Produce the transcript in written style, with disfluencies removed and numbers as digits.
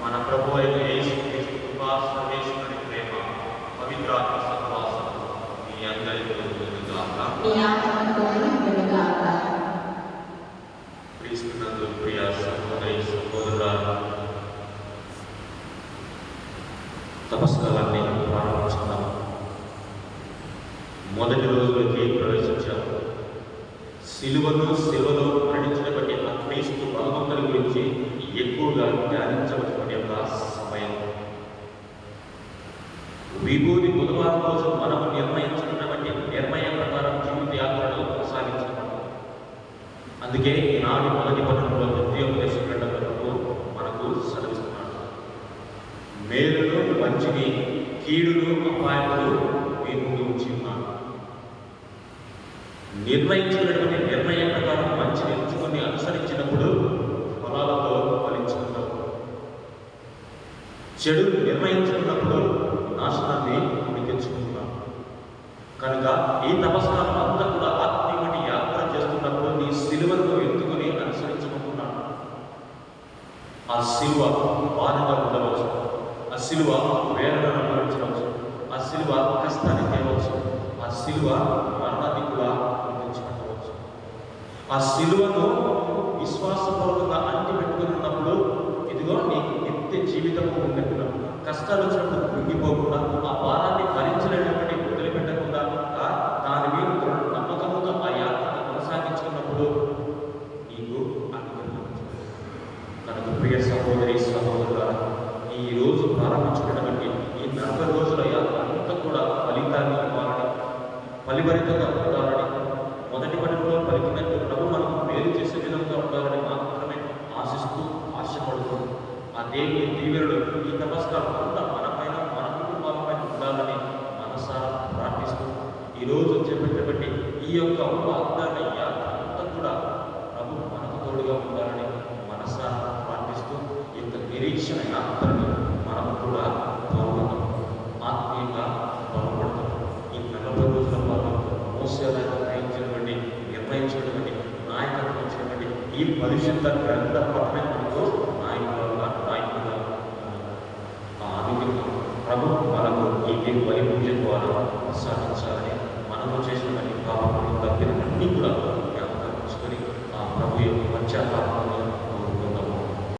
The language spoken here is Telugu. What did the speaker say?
మన ప్రభు అయిన యేసుక్రీస్తు కృప, సర్వేశ్వరుని ప్రేమ, పవిత్రాత్మ సహవాసం మీ అందరితో ఉండుగాక. క్రీస్తునందు ప్రియ సహోదరి సహోదరులారా, తపస్సులన్నీ ప్రారంభించుకున్నాము. మొదటి రోజులకి ప్రవేశించాము. సిలువలో మరణించిన బట్టి ఆ క్రీస్తు భగవంతుని గురించి ఎక్కువగా ధ్యానించవలసిన యొక్క సమయం. విభూతి బుధవారం రోజు మనము నిర్ణయించుకున్నటువంటి నిర్ణయం ప్రకారం జీవిత యాత్రలో కొనసాగించడం. అందుకే ఈనాడు మొదటి పట్టణంలో ద్వితీయోపదేశం గ్రంథంలో మనకు సెలవిస్తున్నాడు. మేలును మంచిని, కీడును అపాయములు మీ ముందు ఉంచి ఉన్నాను. నిర్ణయించినటువంటి నిర్ణయం ప్రకారం మంచిని ఎంచుకొని అనుసరించినప్పుడు ఫలాలతో ఫలించుకుంటాం. చెడు నిర్ణయించుకున్నప్పుడు నాశనాన్ని కొని తెచ్చుకుంటున్నాం. కనుక ఈ తపస్కారం అంతా కూడా ఆత్మీయమైన యాత్ర చేస్తున్నప్పుడు నీ సిలువను ఎత్తుకుని అనుసరించుకుంటున్నాను. ఆ సిలువ బాధగా ఉండవచ్చు, ఆ సిలువ వేదనను అనుభవించవచ్చు, ఆ సిలువ కష్టాన్ని తేవచ్చు, ఆ సిలువ మరణాన్ని కూడా అందించుకోవచ్చు. ఆ సిలువను విశ్వాసపూర్వకంగా అంటి పెట్టుకుని ఉన్నప్పుడు ఇదిగో నీకు నిత్య జీవితము ఉండకుండా, కష్టాలు వచ్చినప్పుడు కృంగిపోకుండా, ఆ భారాన్ని భరించలేనటువంటి వదిలిపెట్టకుండా దాని మీద నమ్మకముగా ఆ యాత్రను కొనసాగించుకున్నప్పుడు నీకు అనుగ్రహం. కనుక ప్రియ సహోదరి సహోదరుల, ఈ రోజు ప్రారంభించుకున్నటువంటి ఈ 40 రోజుల యాత్ర అంతా కూడా ఫలితాన్ని ఇవ్వాలని, ఫలిభరితంగా ఉండాలని, మొదటి పనిలో పలికినట్టు ప్రభు మనకు మేలు చేసే విధంగా ఉండాలని మాత్రమే ఆశిస్తూ ఆశపడుతూ ఆ దేవుని దీవెనలు ఈ నమస్కారం అంతా మనపైన, మన కుటుంబాలపైన ఉండాలని మనసారా ప్రార్థిస్తూ ఈరోజు చెప్పేటటువంటి ఈ యొక్క వాగ్దాన యాత్ర అంతా కూడా ప్రభు మనకు తోడుగా ఉండాలని మనసారా ప్రార్థిస్తూ ఈ యొక్క నిరీక్షణ యాత్రను మనం కూడా పాల్గొందాం, ఆత్మీయంగా బలపడతాం. ఈ 40 రోజుల పాటు మోసేలాగా గ్రహించినటువంటి, నిర్ణయించినటువంటి, నాయకత్వం వచ్చినటువంటి ఈ పరిశుద్ధ గ్రంథ పఠనం మనకు నాయకులుగా ఆ అనుగ్రహం ప్రభు మనకు ఈ బలి పూజ ద్వారా ప్రసాదించాలని, మనము చేసినటువంటి పాపములు తప్పినవన్నీ కూడా